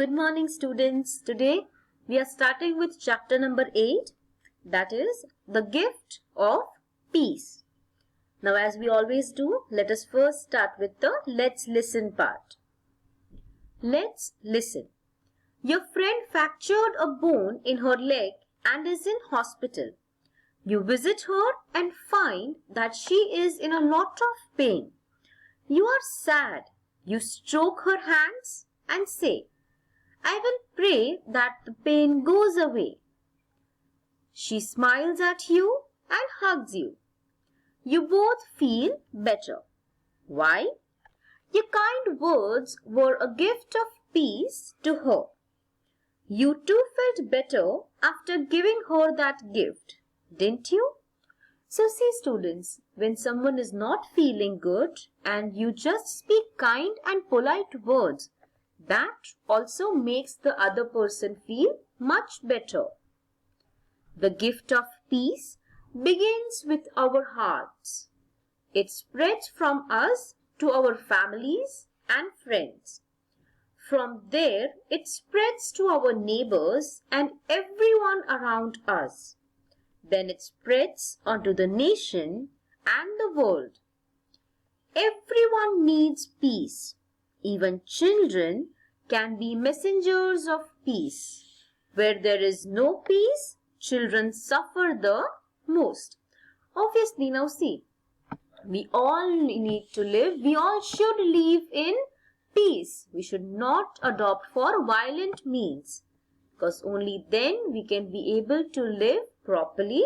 Good morning, students. Today we are starting with chapter number 8, that is the gift of peace. Now, as we always do, let us first start with the let's listen part. Let's listen. Your friend fractured a bone in her leg and is in hospital. You visit her and find that she is in a lot of pain. You are sad. You stroke her hands and say, I will pray that the pain goes away. She smiles at you and hugs you. You both feel better. Why? Your kind words were a gift of peace to her. You too felt better after giving her that gift, didn't you? So see, students, when someone is not feeling good and you just speak kind and polite words, that also makes the other person feel much better. The gift of peace begins with our hearts. It spreads from us to our families and friends. From there, it spreads to our neighbors and everyone around us. Then it spreads onto the nation and the world. Everyone needs peace. Even children can be messengers of peace. Where there is no peace, children suffer the most. Obviously, now see, we all need to live, we all should live in peace. We should not adopt for violent means, because only then we can be able to live properly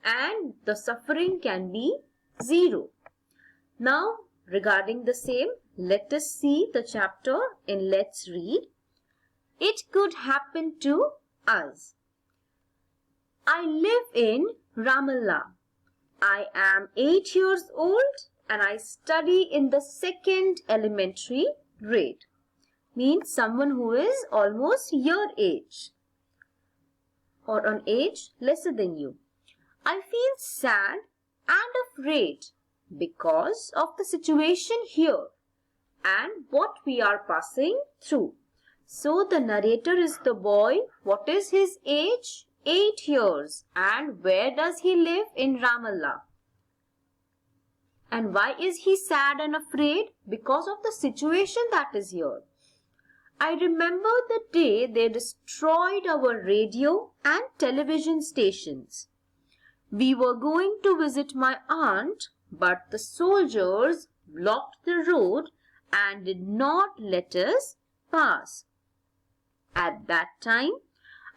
and the suffering can be zero. Now, regarding the same, let us see the chapter in Let's Read. It could happen to us. I live in Ramallah. I am 8 years old and I study in the second elementary grade. Means someone who is almost your age or an age lesser than you. I feel sad and afraid because of the situation here and what we are passing through. So the narrator is the boy. What is his age? 8 years. And where does he live? In Ramallah. And why is he sad and afraid? Because of the situation that is here. I remember the day they destroyed our radio and television stations. We were going to visit my aunt, but the soldiers blocked the road and did not let us pass. At that time,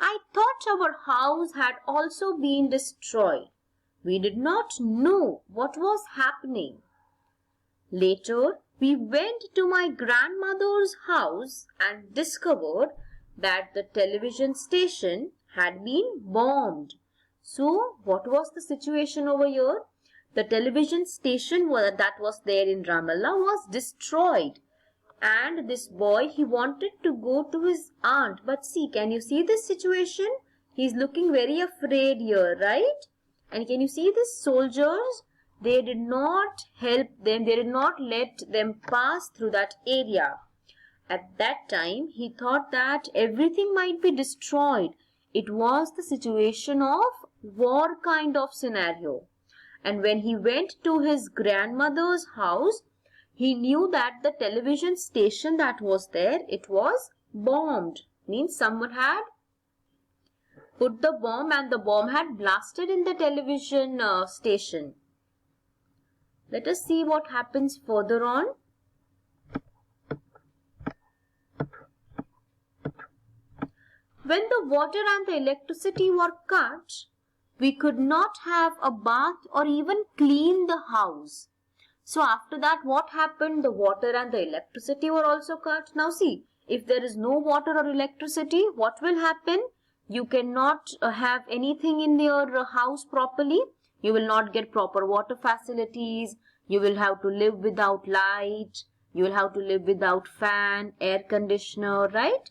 I thought our house had also been destroyed. We did not know what was happening. Later, we went to my grandmother's house and discovered that the television station had been bombed. So, what was the situation over here? The television station that was there in Ramallah was destroyed. And this boy, he wanted to go to his aunt. But see, can you see this situation? He's looking very afraid here, right? And can you see these soldiers? They did not help them. They did not let them pass through that area. At that time, he thought that everything might be destroyed. It was the situation of war kind of scenario. And when he went to his grandmother's house, he knew that the television station that was there, it was bombed. Means someone had put the bomb and the bomb had blasted in the television station. Let us see what happens further on. When the water and the electricity were cut, we could not have a bath or even clean the house. So after that, what happened? The water and the electricity were also cut. Now see, if there is no water or electricity, what will happen? You cannot have anything in your house properly. You will not get proper water facilities. You will have to live without light. You will have to live without fan, air conditioner, right?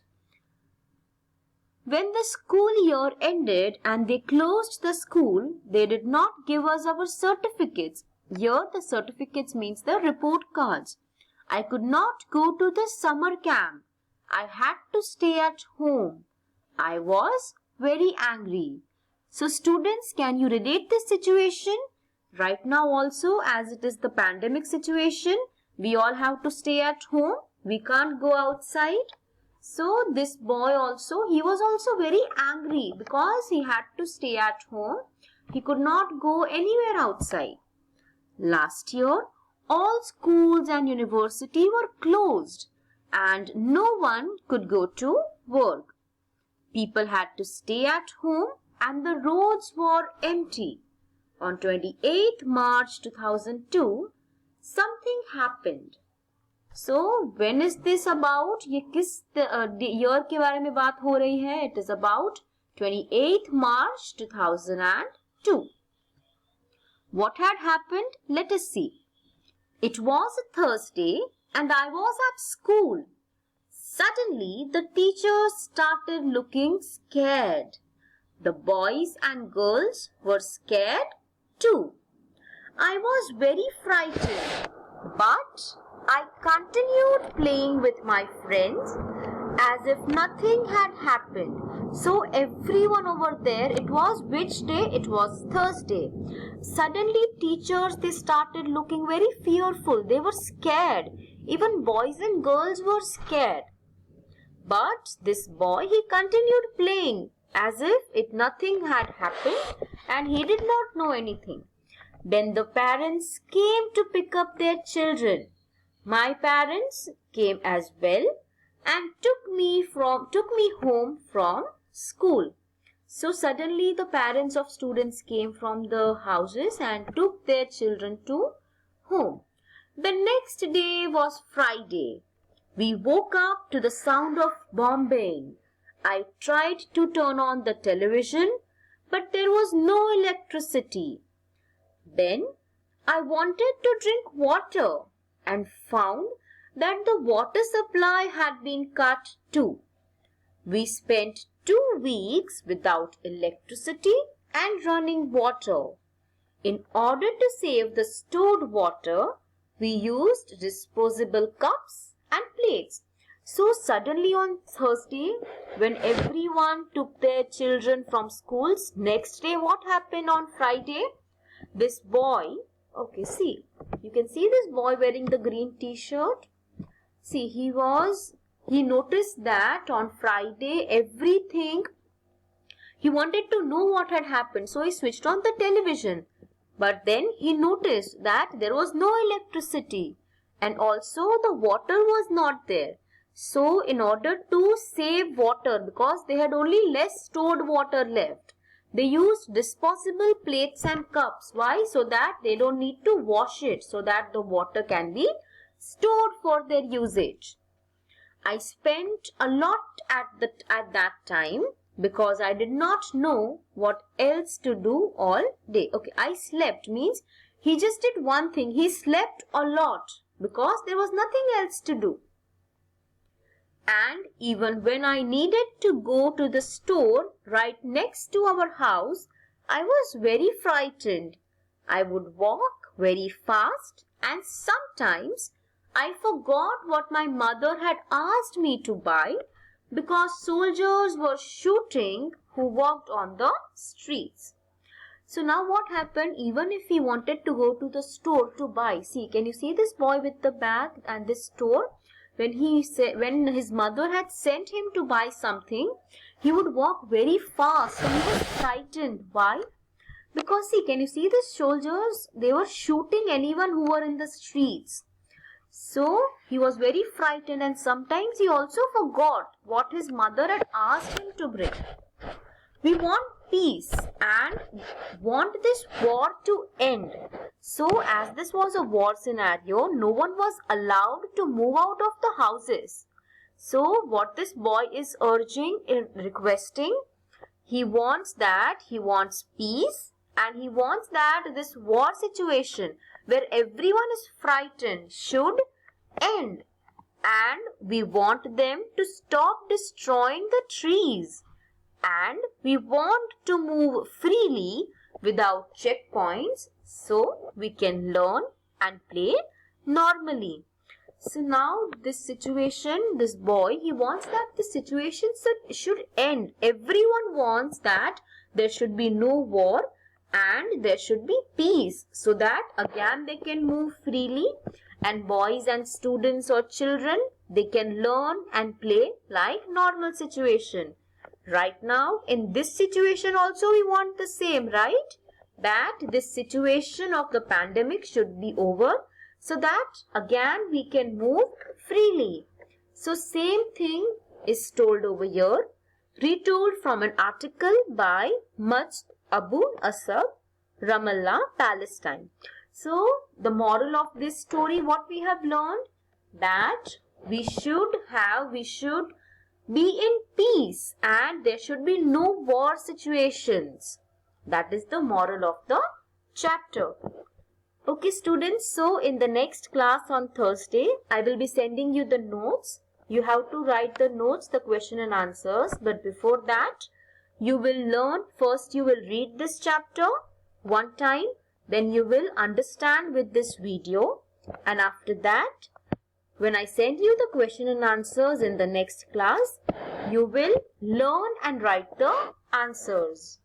When the school year ended and they closed the school, they did not give us our certificates. Here the certificates means the report cards. I could not go to the summer camp I had to stay at home. I was very angry. So students, can you relate this situation? Right now also, as it is the pandemic situation, we all have to stay at home. We can't go outside. So this boy also, he was also very angry because he had to stay at home. He could not go anywhere outside. Last year, all schools and university were closed and no one could go to work. People had to stay at home and the roads were empty. On 28th March 2002, something happened. So, when is this about? ये किस year के बारे में बात हो रही है? It is about 28th March 2002. What had happened? Let us see. It was a Thursday and I was at school. Suddenly, the teachers started looking scared. The boys and girls were scared too. I was very frightened, but I continued playing with my friends as if nothing had happened. So everyone over there, it was which day? It was Thursday. Suddenly teachers, they started looking very fearful. They were scared. Even boys and girls were scared. But this boy, he continued playing as if nothing had happened and he did not know anything. Then the parents came to pick up their children. My parents came as well and took me home from school. So suddenly the parents of students came from the houses and took their children to home. The next day was Friday. We woke up to the sound of bombing. I tried to turn on the television, but there was no electricity. Then I wanted to drink water and found that the water supply had been cut too. We spent 2 weeks without electricity and running water. In order to save the stored water, we used disposable cups and plates. So suddenly on Thursday, when everyone took their children from schools, next day what happened on Friday? This boy, okay, see, you can see this boy wearing the green t-shirt. See, he noticed that on Friday everything, he wanted to know what had happened. So he switched on the television. But then he noticed that there was no electricity and also the water was not there. So in order to save water, because they had only less stored water left, they used disposable plates and cups. Why? So that they don't need to wash it, so that the water can be stored for their usage. I spent a lot at that time because I did not know what else to do all day. Okay, I slept means he just did one thing. He slept a lot because there was nothing else to do. And even when I needed to go to the store right next to our house, I was very frightened. I would walk very fast and sometimes I forgot what my mother had asked me to buy because soldiers were shooting who walked on the streets. So now what happened? Even if he wanted to go to the store to buy, see, can you see this boy with the bag and this store? When his mother had sent him to buy something, he would walk very fast and he was frightened. Why? Because see, can you see the soldiers? They were shooting anyone who were in the streets. So he was very frightened and sometimes he also forgot what his mother had asked him to bring. We want peace and want this war to end. So as this was a war scenario, no one was allowed to move out of the houses. So what this boy is urging, requesting, he wants peace and he wants that this war situation where everyone is frightened should end. And we want them to stop destroying the trees. And we want to move freely without checkpoints so we can learn and play normally. So now this situation, this boy, he wants that the situation should end. Everyone wants that there should be no war and there should be peace, so that again they can move freely, and boys and students or children, they can learn and play like normal situation. Right now in this situation also we want the same, right? That this situation of the pandemic should be over, so that again we can move freely. So same thing is told over here, retold from an article by Majd Abu Asab, Ramallah, Palestine. So the moral of this story, what we have learned, that we should be in peace and there should be no war situations. That is the moral of the chapter. Okay students, so in the next class on Thursday, I will be sending you the notes. You have to write the notes, the question and answers. But before that, you will learn, first you will read this chapter one time. Then you will understand with this video. And after that, when I send you the question and answers in the next class, you will learn and write the answers.